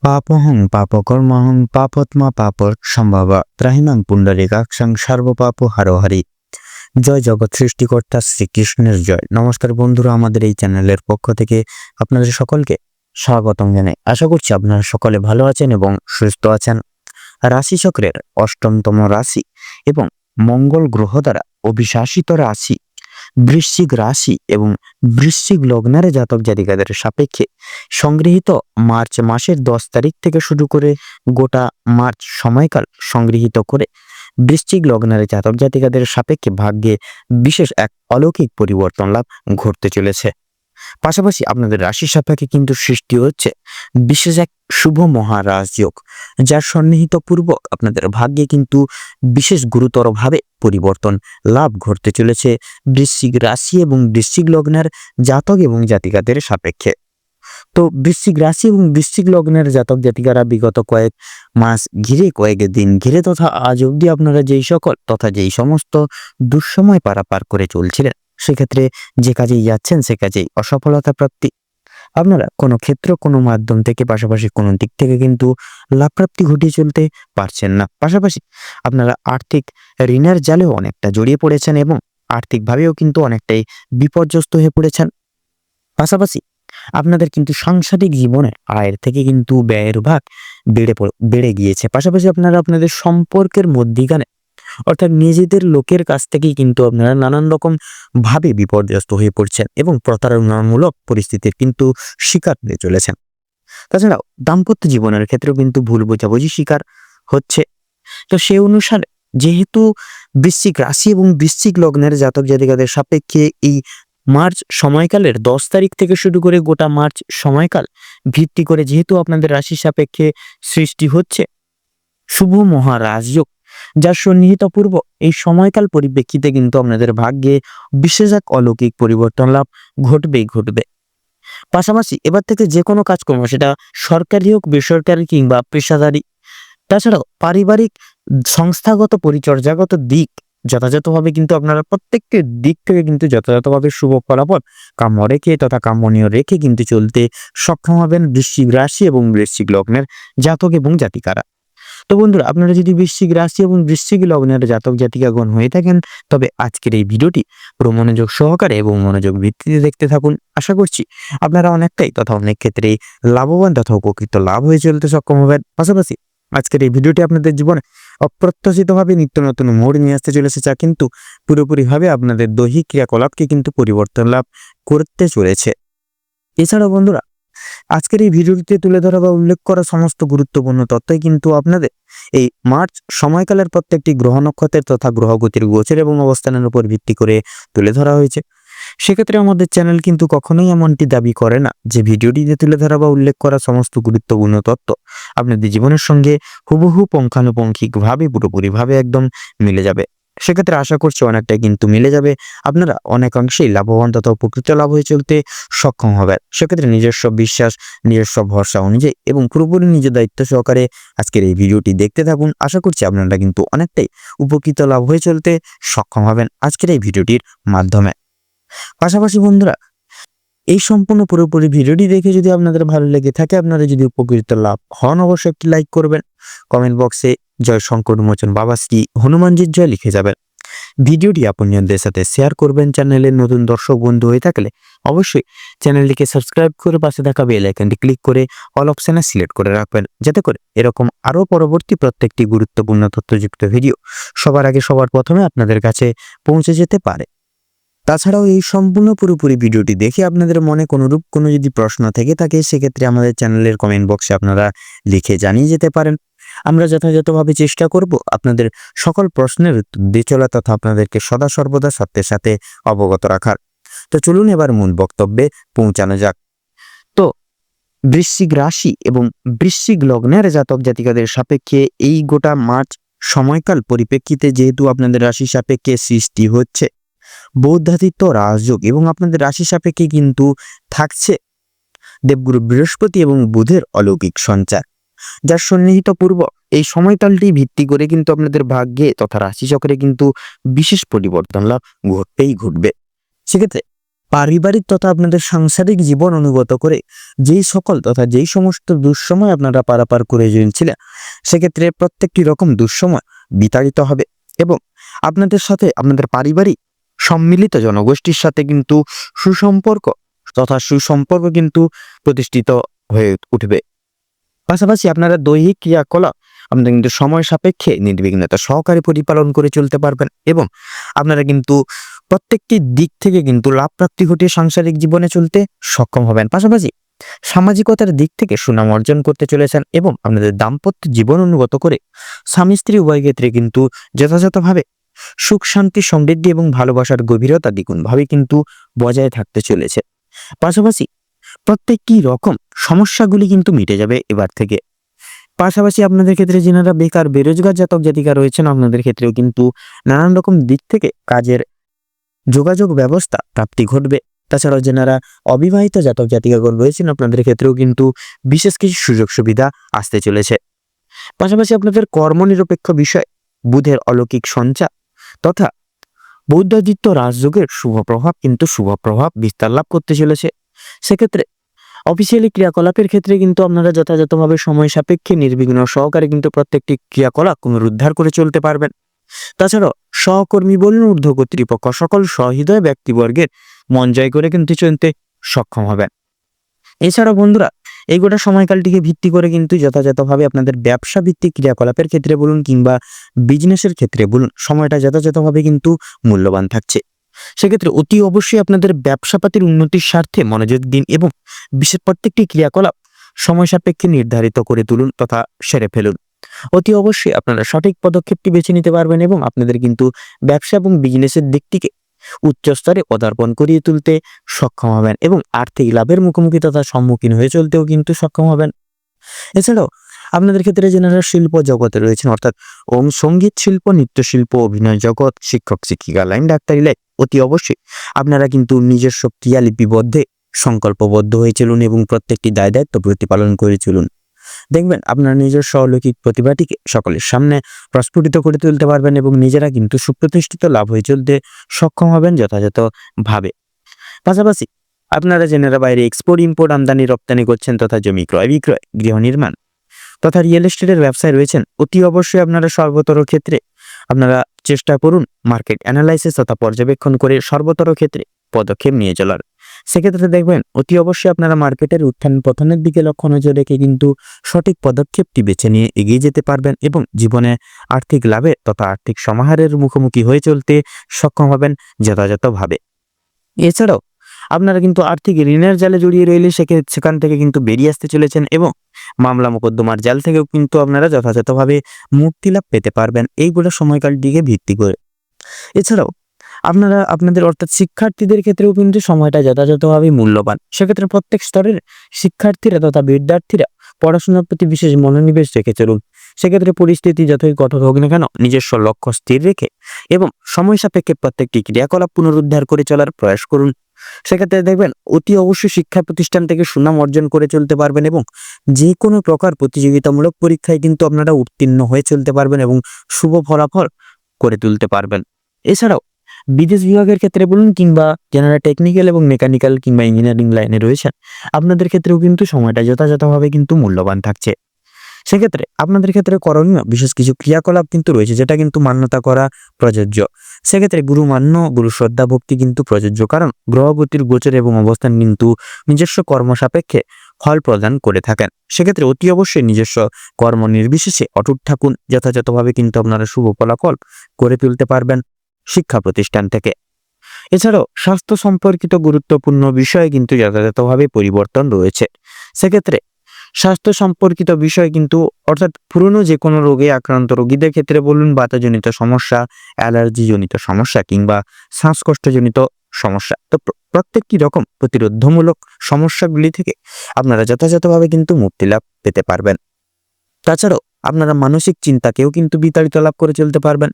পাপহং পাপকর্মহং পাপত্মা পাপর সম্ভব ত্রাহিমাং পুণ্ডরীকাক্ষং সর্বপাপ হারোহারি। জয় জগৎ সৃষ্টিকর্তা শ্রীকৃষ্ণের জয়। নমস্কার বন্ধুরা, আমাদের এই চ্যানেলের পক্ষ থেকে আপনাদের সকলকে স্বাগতম জানাই। আশা করছি আপনারা সকলে ভালো আছেন এবং সুস্থ আছেন। রাশিচক্রের অষ্টমতম রাশি এবং মঙ্গল গ্রহ দ্বারা অভিশাসিত রাশি বৃশ্চিক রাশি এবং বৃশ্চিক লগ্নের জাতক জাতিকাদের সাপেক্ষে সংগৃহীত মার্চ মাসের 10 তারিখ থেকে শুরু করে গোটা মার্চ সময়কাল সংগৃহীত করে বৃশ্চিক লগ্নের জাতক জাতিকাদের সাপেক্ষে ভাগ্যে বিশেষ এক অলৌকিক পরিবর্তন লাভ ঘটতে চলেছে। পাশাপাশি আপনাদের রাশি সাপেক্ষে কিন্তু সৃষ্টি হচ্ছে বিশেষ এক শুভ মহারাজযোগ, যার সন্নিহিত পূর্বক আপনাদের ভাগ্যে কিন্তু বিশেষ গুরুতরভাবে পরিবর্তন লাভ ঘটতে চলেছে বৃশ্চিক রাশি এবং বৃশ্চিক লগ্নের জাতক এবং জাতিকাদের সাপেক্ষে। তো বৃশ্চিক রাশি এবং বৃশ্চিক লগ্নের জাতক জাতিকারা বিগত কয়েক মাস ঘিরে, কয়েক দিন ঘিরে তথা আজ অবধি আপনারা যেই সকল তথা যেই সমস্ত দুঃসময় পারাপার করে চলছিলেন, সেক্ষেত্রে যে কাজেই যাচ্ছেন সে কাজেই অসফলতা প্রাপ্তি। আপনারা কোনো ক্ষেত্র, কোনো মাধ্যম থেকে, পাশাপাশি কোনো দিক থেকে কিন্তু লাভপ্রাপ্তি ঘটিয়ে চলতে পারছেন না। পাশাপাশি আপনারা আর্থিক ঋণের জালেও অনেকটা জড়িয়ে পড়েছেন এবং আর্থিকভাবেও কিন্তু অনেকটাই বিপর্যস্ত হয়ে পড়েছেন। পাশাপাশি আপনাদের কিন্তু সাংসারিক জীবনে আয়ের থেকে কিন্তু ব্যয়ের ভাগ বেড়ে গিয়েছে। পাশাপাশি আপনারা আপনাদের সম্পর্কের মধ্যিখানে অর্থাৎ নিজেদের লোকের কাছ থেকেই কিন্তু আপনারা নানান রকম ভাবে বিপর্যস্ত হয়ে পড়ছেন এবং প্রতারণামূলক পরিস্থিতির কিন্তু শিকার হয়ে চলেছেন। তাছাড়াও দাম্পত্য জীবনের ক্ষেত্রেও কিন্তু ভুল বোঝাবুঝি শিকার হচ্ছে। তো সেই অনুসারে যেহেতু বৃশ্চিক রাশি এবং বৃশ্চিক লগ্নের জাতক জাতিকাদের সাপেক্ষে এই মার্চ সময়কালের 10 তারিখ থেকে শুরু করে গোটা মার্চ সময়কাল ভিত্তি করে যেহেতু আপনাদের রাশি সাপেক্ষে সৃষ্টি হচ্ছে শুভ মহারাজযোগ, যার সন্নিহিত পূর্ব এই সময়কাল পরিপ্রেক্ষিতে কিন্তু আপনাদের ভাগ্যে বিশেষ এক অলৌকিক পরিবর্তন লাভ ঘটবে। পাশাপাশি এবার থেকে যে কোনো কাজকর্ম, সেটা সরকারি হোক, বেসরকারি কিংবা পেশাদারি, তাছাড়াও পারিবারিক সংস্থাগত পরিচর্যাগত দিক যথাযথভাবে কিন্তু আপনারা প্রত্যেকটি দিক থেকে কিন্তু যথাযথভাবে শুভ ফলাফল কাম্য রেখে তথা কাম্যনীয় রেখে কিন্তু চলতে সক্ষম হবেন বৃশ্চিক রাশি এবং বৃশ্চিক লগ্নের জাতক এবং জাতিকারা। তো বন্ধুরা, আপনারা যদি বৃশ্চিক রাশি এবং বৃশ্চিক লগ্নের জাতক জাতিকাগণ হয়ে থাকেন, তবে আজকের এই ভিডিওটি পুরো মনোযোগ সহকারে এবং মনোযোগ ভিত্তিতে দেখতে থাকুন। আশা করছি আপনারা অনেকটাই তথা অনেক ক্ষেত্রে লাভবান তথা উপকৃত লাভ হয়ে চলতে সক্ষম হবেন। পাশাপাশি আজকের এই ভিডিওটি আপনাদের জীবনে অপ্রত্যাশিতভাবে নিত্য নতুন মোড় নিয়ে আসতে চলেছে, যা কিন্তু পুরোপুরিভাবে আপনাদের দৈহিক ক্রিয়াকলাপকে কিন্তু পরিবর্তন লাভ করতে চলেছে। এছাড়াও বন্ধুরা, আজকের এই ভিডিওটিতে তুলে ধরা বা উল্লেখ করা সমস্ত গুরুত্বপূর্ণ তথ্যই কিন্তু আপনাদের এই মার্চ সময়কালের প্রত্যেকটি গ্রহ নক্ষত্রের তথা গ্রহগতির গোচর এবং অবস্থানের উপর ভিত্তি করে তুলে ধরা হয়েছে। সেক্ষেত্রে আমাদের চ্যানেল কিন্তু কখনোই এমনটি দাবি করে না যে ভিডিওটিতে তুলে ধরা বা উল্লেখ করা সমস্ত গুরুত্বপূর্ণ তথ্য আপনাদের জীবনের সঙ্গে হুবহু পুঙ্খানুপুঙ্খিকভাবে পুরোপুরিভাবে একদম মিলে যাবে। সেক্ষেত্রে আশা করছি অনেকটাই কিন্তু মিলে যাবে, আপনারা অনেকাংশেই লাভবান তথা উপকৃত লাভ হয়ে চলতে সক্ষম হবেন। সেক্ষেত্রে নিজস্ব বিশ্বাস, নিজস্ব ভরসা অনুযায়ী এবং পুরোপুরি নিজের দায়িত্ব সহকারে আজকের এই ভিডিওটি দেখতে থাকুন। আশা করছি আপনারা কিন্তু অনেকটাই উপকৃত লাভ হয়ে চলতে সক্ষম হবেন আজকের এই ভিডিওটির মাধ্যমে। পাশাপাশি বন্ধুরা, এই সম্পূর্ণ পুরোপুরি ভিডিওটি দেখে যদি আপনাদের ভালো লেগে থাকে, আপনারা যদি উপকৃত লাভ হন, অবশ্যই একটি লাইক করবেন। কমেন্ট বক্সে জয় সংকট মোচন বাবা শ্রী হনুমানজির জয় লিখে যাবেন। ভিডিওটি আপনজনদের সাথে শেয়ার করবেন। চ্যানেলের নতুন দর্শক বন্ধু হয়ে থাকলে অবশ্যই চ্যানেলটিকে সাবস্ক্রাইব করে পাশে থাকা বেল আইকনটি ক্লিক করে অল অপশনে সিলেক্ট করে রাখবেন, যাতে করে এরকম আরও পরবর্তী প্রত্যেকটি গুরুত্বপূর্ণ তথ্যযুক্ত ভিডিও সবার আগে সবার প্রথমে আপনাদের কাছে পৌঁছে যেতে পারে। তাছাড়াও এই সম্পূর্ণ পুরোপুরি ভিডিওটি দেখে আপনাদের মনে কোনোরূপ কোনো যদি প্রশ্ন থেকে থাকে, সেক্ষেত্রে আমাদের চ্যানেলের কমেন্ট বক্সে আপনারা লিখে জানিয়ে যেতে পারেন। আমরা যথাযথভাবে চেষ্টা করব আপনাদের সকল প্রশ্নের উত্তর দিয়ে চলা তথা আপনাদেরকে সদা সর্বদা সত্যের সাথে অবগত রাখার। তো চলুন এবার মূল বক্তব্যে পৌঁছানো যাক। তো বৃশ্চিক রাশি এবং বৃশ্চিক লগ্নের জাতক জাতিকাদের সাপেক্ষে এই গোটা মার্চ সময়কাল পরিপ্রেক্ষিতে যেহেতু আপনাদের রাশি সাপেক্ষে সৃষ্টি হচ্ছে বৌদ্ধাদিত্য রাজযোগ এবং আপনাদের রাশি সাপেক্ষে কিন্তু থাকছে দেবগুরু বৃহস্পতি এবং বুধের অলৌকিক সঞ্চার, যার সন্নিহিত পূর্ব এই সময়কালটি ভিত্তি করে কিন্তু আপনাদের ভাগ্যে তথা রাশিচক্রে কিন্তু বিশেষ পরিবর্তন লাভ ঘটবে। সেক্ষেত্রে পারিবারিক তথা আপনাদের সাংসারিক জীবন অনুগত করে যেই সকল তথা যেই সমস্ত দুঃসময় আপনারা পারাপার করে চলছিলেন, সেক্ষেত্রে প্রত্যেকটি রকম দুঃসময় বিতাড়িত হবে এবং আপনাদের সাথে আপনাদের পারিবারিক সম্মিলিত জনগোষ্ঠীর সাথে কিন্তু সুসম্পর্ক কিন্তু প্রতিষ্ঠিত হয়ে উঠবে। পাশাপাশি আপনারা দৈহিক ক্রিয়াকলাপ আপনারা কিন্তু সময় সাপেক্ষে নির্বিঘ্নতা সহকারে পরিপালন করে চলতে পারবেন এবং আপনারা কিন্তু প্রত্যেকটি দিক থেকে কিন্তু লাভ প্রাপ্তি ঘটিয়ে সাংসারিক জীবনে চলতে সক্ষম হবেন। পাশাপাশি সামাজিকতার দিক থেকে সুনাম অর্জন করতে চলেছেন এবং আপনাদের দাম্পত্য জীবন অনুগত করে স্বামী স্ত্রী উভয় ক্ষেত্রে কিন্তু যথাযথভাবে সুখ শান্তি সমৃদ্ধি এবং ভালোবাসার গভীরতা দ্বিগুণভাবে কিন্তু বজায় থাকতে চলেছে। পাশাপাশি প্রত্যেকটি রকম সমস্যাগুলি কিন্তু মিটে যাবে এবার থেকে। পাশাপাশি আপনাদের ক্ষেত্রে যারা বেকার বেরোজগার জাতক জাতিকা রয়েছেন, আপনাদের ক্ষেত্রেও কিন্তু নানান রকম দিক থেকে কাজের যোগাযোগ ব্যবস্থা প্রাপ্তি ঘটবে। তাছাড়াও যারা অবিবাহিত জাতক জাতিকাগণ রয়েছেন, আপনাদের ক্ষেত্রেও কিন্তু বিশেষ কিছু সুযোগ সুবিধা আসতে চলেছে। পাশাপাশি আপনাদের কর্মনিরপেক্ষ বিষয় বুধের অলৌকিক সঞ্চার তথা বৌদ্ধাদিত্য রাজযোগের শুভ প্রভাব বিস্তার লাভ করতে চলেছে। সেক্ষেত্রে অফিসিয়ালি ক্রিয়াকলাপের ক্ষেত্রে কিন্তু আপনারা যথাযথভাবে সময় সাপেক্ষে নির্বিঘ্ন সহকারে কিন্তু প্রত্যেকটি ক্রিয়াকলাপ পুনরুদ্ধার করে চলতে পারবেন। তাছাড়াও সহকর্মী বলুন ঊর্ধ্ব কর্তৃপক্ষ সকল সহৃদয় ব্যক্তিবর্গের মন জয় করে কিন্তু চলতে সক্ষম হবেন। এছাড়াও বন্ধুরা, এই গোটা সময়কালটিকে ভিত্তি করে কিন্তু যথাযথভাবে আপনাদের ব্যবসা ভিত্তিক ক্রিয়াকলাপের ক্ষেত্রে বলুন কিংবা বিজনেসের ক্ষেত্রে বলুন, সময়টা যথাযথভাবে কিন্তু মূল্যবান থাকছে। সেক্ষেত্রে অতি অবশ্যই আপনাদের ব্যবসাপাতির উন্নতির স্বার্থে মনোযোগ দিন এবং বিশেষ প্রত্যেকটি ক্রিয়াকলাপ সময় সাপেক্ষে নির্ধারিত করে তুলুন তথা সেরে ফেলুন। অতি অবশ্যই আপনারা সঠিক পদক্ষেপটি বেছে নিতে পারবেন এবং আপনাদের কিন্তু ব্যবসা এবং বিজনেসের দিকটিকে উচ্চ স্তরে পদার্পণ করিয়ে তুলতে সক্ষম হবেন এবং আর্থিক লাভের মুখোমুখি তথা সম্মুখীন হয়ে চলতেও কিন্তু সক্ষম হবেন। এছাড়াও আপনাদের ক্ষেত্রে যারা শিল্প জগতে রয়েছেন, অর্থাৎ সঙ্গীত শিল্প, নৃত্যশিল্প, অভিনয় জগৎ, শিক্ষক শিক্ষিকা লাইন, ডাক্তারি লাইন, অতি অবশ্যই আপনারা কিন্তু নিজস্ব ক্রিয়া লিপিবদ্ধে সংকল্পবদ্ধ হয়ে চলুন এবং প্রত্যেকটি দায় দায়িত্ব প্রতিপালন করে চলুন। দেখবেন আপনার নিজস্ব অলৌকিক প্রতিভাটিকে সকলের সামনে প্রস্ফুটিত করে তুলতে পারবেন এবং নিজেরা কিন্তু সুপ্রতিষ্ঠিত লাভ হয়ে চলতে সক্ষম হবেন যথাযথভাবে। পাশাপাশি আপনারা যারা বাইরে এক্সপোর্ট ইম্পোর্ট আমদানি রপ্তানি করছেন তথা জমি ক্রয় বিক্রয়, গৃহ নির্মাণ তথা রিয়েল এস্টেটের ব্যবসায় রয়েছেন, অতি অবশ্যই আপনারা সর্বতর ক্ষেত্রে আপনারা চেষ্টা করুন মার্কেট অ্যানালাইসিস তথা পর্যবেক্ষণ করে সর্বতর ক্ষেত্রে পদক্ষেপ নিয়ে চলার। সেক্ষেত্রে দেখবেন অতি অবশ্যই আপনারা মার্কেটের উত্থান পতনের দিকে লক্ষ্য নজর রেখে কিন্তু সঠিক পদক্ষেপটি বেছে নিয়ে এগিয়ে যেতে পারবেন এবং জীবনে আর্থিক লাভে তথা আর্থিক সমাহারের মুখোমুখি হয়ে চলতে সক্ষম হবেন যথাযথভাবে। এছাড়াও আপনারা কিন্তু আর্থিক ঋণের জালে জড়িয়ে রইলে সেখান থেকে কিন্তু বেরিয়ে আসতে চলেছেন এবং মামলা মোকদ্দমার জাল থেকেও কিন্তু আপনারা যথাযথভাবে মুক্তি লাভ পেতে পারবেন এইগুলো সময়কালটিকে ভিত্তি করে। এছাড়াও আপনারা আপনাদের অর্থাৎ শিক্ষার্থীদের ক্ষেত্রেও কিন্তু সময়টা যথাযথভাবে মূল্যবান। সেক্ষেত্রে প্রত্যেক স্তরের শিক্ষার্থীরা তথা বিদ্যার্থীরা পড়াশোনার প্রতি বিশেষ মনোনিবেশ রেখে চলুন। সেক্ষেত্রে পরিস্থিতি যতই কঠোর হোক না কেন নিজস্ব লক্ষ্য স্থির রেখে এবং সময় সাপেক্ষে প্রত্যেকটি ক্রিয়াকলাপ পুনরুদ্ধার করে চলার প্রয়াস করুন। সেক্ষেত্রে দেখবেন অতি অবশ্যই শিক্ষা প্রতিষ্ঠান থেকে সুনাম অর্জন করে চলতে পারবেন এবং যে কোনো প্রকার প্রতিযোগিতামূলক পরীক্ষায় কিন্তু আপনারা উত্তীর্ণ হয়ে চলতে পারবেন এবং শুভ ফলাফল করে তুলতে পারবেন। এছাড়াও বিদেশ বিভাগের ক্ষেত্রে বলুন কিংবা যারা টেকনিক্যাল এবং মেকানিক্যাল কিংবা ইঞ্জিনিয়ারিং লাইনে রয়েছেন, আপনাদের ক্ষেত্রেও কিন্তু সময়টা যথাযথভাবে কিন্তু মূল্যবান থাকছে। সেক্ষেত্রে আপনাদের ক্ষেত্রে করণীয় বিশেষ কিছু ক্রিয়াকলাপ কিন্তু রয়েছে যেটা কিন্তু মান্যতা করা প্রযোজ্য। সেক্ষেত্রে গুরু মান্য, গুরু শ্রদ্ধা ভক্তি কিন্তু প্রযোজ্য, কারণ গ্রহগতির গোচর এবং অবস্থান কিন্তু নিজস্ব কর্ম সাপেক্ষে ফল প্রদান করে থাকেন। সেক্ষেত্রে অতি অবশ্যই নিজস্ব কর্ম নির্বিশেষে অটুট থাকুন, যথাযথভাবে কিন্তু আপনারা শুভ ফলাফল করে তুলতে পারবেন শিক্ষা প্রতিষ্ঠান থেকে। এছাড়াও স্বাস্থ্য সম্পর্কিত গুরুত্বপূর্ণ বিষয়ে কিন্তু যথাযথভাবে পরিবর্তন রয়েছে। সেক্ষেত্রে স্বাস্থ্য সম্পর্কিত বিষয় কিন্তু অর্থাৎ পুরনো যে কোনো রোগে আক্রান্ত রোগীদের ক্ষেত্রে বলুন, বাতজনিত সমস্যা, অ্যালার্জিজনিত সমস্যা কিংবা শ্বাসকষ্টজনিত সমস্যা, তো প্রত্যেকটি রকম প্রতিরোধমূলক সমস্যাগুলি থেকে আপনারা যথাযথভাবে কিন্তু মুক্তি লাভ পেতে পারবেন। তাছাড়াও আপনারা মানসিক চিন্তাকেও কিন্তু বিতাড়িত লাভ করে চলতে পারবেন।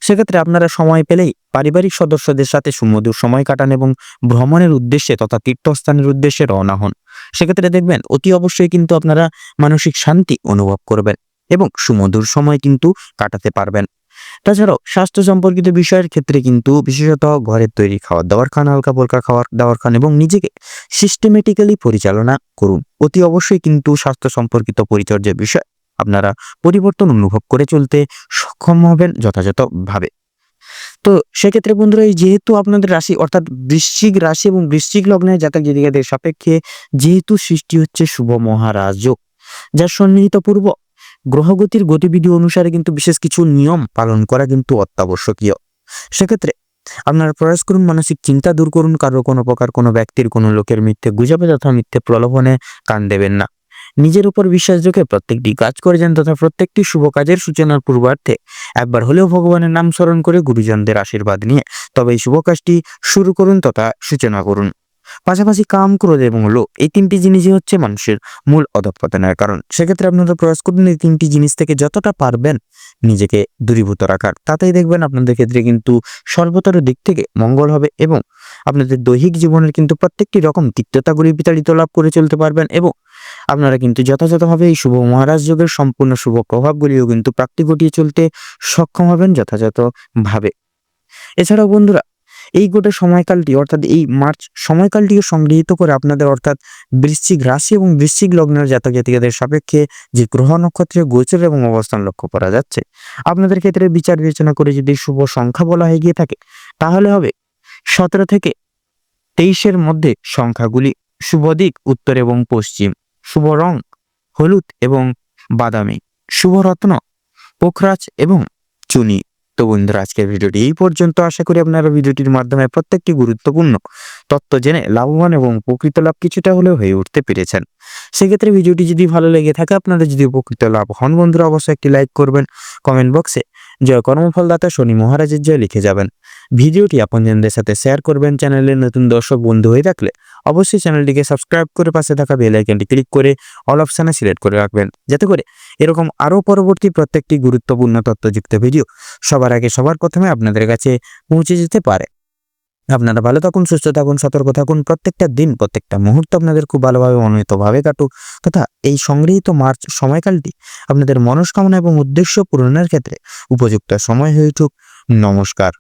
সেক্ষেত্রে আপনারা সময় পেলেই পারিবারিক সদস্যদের সাথে সুমধুর সময় কাটান এবং ভ্রমণের উদ্দেশ্যে তথা তীর্থস্থানের উদ্দেশ্যে রওনা হন। সেক্ষেত্রে দেখবেন অতি অবশ্যই কিন্তু আপনারা মানসিক শান্তি অনুভব করবেন এবং সুমধুর সময় কিন্তু কাটাতে পারবেন। তাছাড়াও স্বাস্থ্য সম্পর্কিত বিষয়ের ক্ষেত্রে কিন্তু বিশেষত ঘরের তৈরি খাবার দাবার খান, হালকা পাতলা খাবার দাবার খান এবং নিজেকে সিস্টেমেটিক্যালি পরিচালনা করুন। অতি অবশ্যই কিন্তু স্বাস্থ্য সম্পর্কিত পরিচর্যার বিষয় আপনারা পরিবর্তন অনুভব করে চলতে সক্ষম হবেন যথাযথভাবে। তো সেক্ষেত্রে বন্ধুরা, এই যেহেতু আপনাদের রাশি অর্থাৎ বৃশ্চিক রাশি এবং বৃশ্চিক লগ্নের জাতক জাতিকাদের সাপেক্ষে যেহেতু সৃষ্টি হচ্ছে শুভ মহারাজ যোগ, যার সন্নিহিত পূর্ব গ্রহগতির গতিবিধি অনুসারে কিন্তু বিশেষ কিছু নিয়ম পালন করা কিন্তু অত্যাবশ্যকীয়। সেক্ষেত্রে আপনারা প্রয়াস করুন, মানসিক চিন্তা দূর করুন, কারো কোনো প্রকার কোনো ব্যক্তির কোনো লোকের মিথ্যে গুজবে তথা মিথ্যে প্রলোভনে কান দেবেন না। নিজের উপর বিশ্বাস রেখে প্রত্যেকটি কাজ করে যান তথা প্রত্যেকটি শুভ কাজের সূচনার পূর্বার্থে একবার হলেও ভগবানের নাম স্মরণ করে গুরুজনদের আশীর্বাদ নিয়ে তবে এই শুভ কাজটি শুরু করুন তথা সূচনা করুন। পাশাপাশি কাম, ক্রোধ এবং লোভ এই তিনটি জিনিসই হচ্ছে মানুষের মূল অধঃপতনের কারণ। সেক্ষেত্রে আপনারা প্রয়াস করুন এই তিনটি জিনিস থেকে যতটা পারবেন নিজেকে দূরীভূত রাখার, তাতেই দেখবেন আপনাদের ক্ষেত্রে কিন্তু সর্বতর দিক থেকে মঙ্গল হবে এবং আপনাদের দৈহিক জীবনের কিন্তু প্রত্যেকটি রকম তিক্ততাগুলি বিতাড়িত লাভ করে চলতে পারবেন এবং আপনারা কিন্তু যথাযথভাবে এই শুভ মহারাজ যোগের সম্পূর্ণ শুভ প্রভাবগুলিও কিন্তু প্রাপ্তি ঘটিয়ে চলতে সক্ষম হবেন যথাযথভাবে। এছাড়াও বন্ধুরা, এই গোটা সময়কালটি অর্থাৎ এই মার্চ সময়কালটিকে সংগৃহীত করে আপনাদের অর্থাৎ বৃশ্চিক রাশি এবং বৃশ্চিক লগ্নের জাতক জাতিকাদের সাপেক্ষে যে গ্রহ নক্ষত্রে গোচর এবং অবস্থান লক্ষ্য করা যাচ্ছে, আপনাদের ক্ষেত্রে বিচার বিবেচনা করে যদি শুভ সংখ্যা বলা হয়ে গিয়ে থাকে তাহলে হবে 17 থেকে 23-এর মধ্যে সংখ্যাগুলি। শুভ দিক উত্তর এবং পশ্চিম, শুভ রং হলুদ এবং বাদামি, শুভ রত্ন পোখরাজ এবং চুনি। তো বন্ধুরা, আজকের ভিডিওটি এই পর্যন্ত। আশা করি আপনারা ভিডিওটির মাধ্যমে প্রত্যেকটি গুরুত্বপূর্ণ তথ্য জেনে লাভবান এবং উপকৃত লাভ কিছুটা হলেও হয়ে উঠতে পেরেছেন। সেক্ষেত্রে ভিডিওটি যদি ভালো লেগে থাকে, আপনাদের যদি উপকৃত লাভ হন বন্ধুরা, অবশ্যই একটি লাইক করবেন, কমেন্ট বক্সে জয় কর্মফলদাতা শনি মহারাজের জয় লিখে যাবেন। ভিডিওটি আপনজনদের সাথে শেয়ার করবেন। চ্যানেলের নতুন দর্শক বন্ধু হয়ে থাকলে অবশ্যই চ্যানেলটিকে সাবস্ক্রাইব করে পাশে থাকা বেল আইকনটি ক্লিক করে অল অপশানে সিলেক্ট করে রাখবেন, যাতে করে এরকম আরও পরবর্তী প্রত্যেকটি গুরুত্বপূর্ণ তথ্যযুক্ত ভিডিও সবার আগে সবার প্রথমে আপনাদের কাছে পৌঁছে যেতে পারে। আপনারা ভালো থাকুন, সুস্থ থাকুন, সতর্ক থাকুন। প্রত্যেকটা দিন প্রত্যেকটা মুহূর্ত আপনাদের খুব ভালোভাবে মনোনীতভাবে কাটুক তথা এই সংগৃহীত মার্চ সময়কালটি আপনাদের মনস্কামনা এবং উদ্দেশ্য পূরণের ক্ষেত্রে উপযুক্ত সময় হয়ে উঠুক। নমস্কার।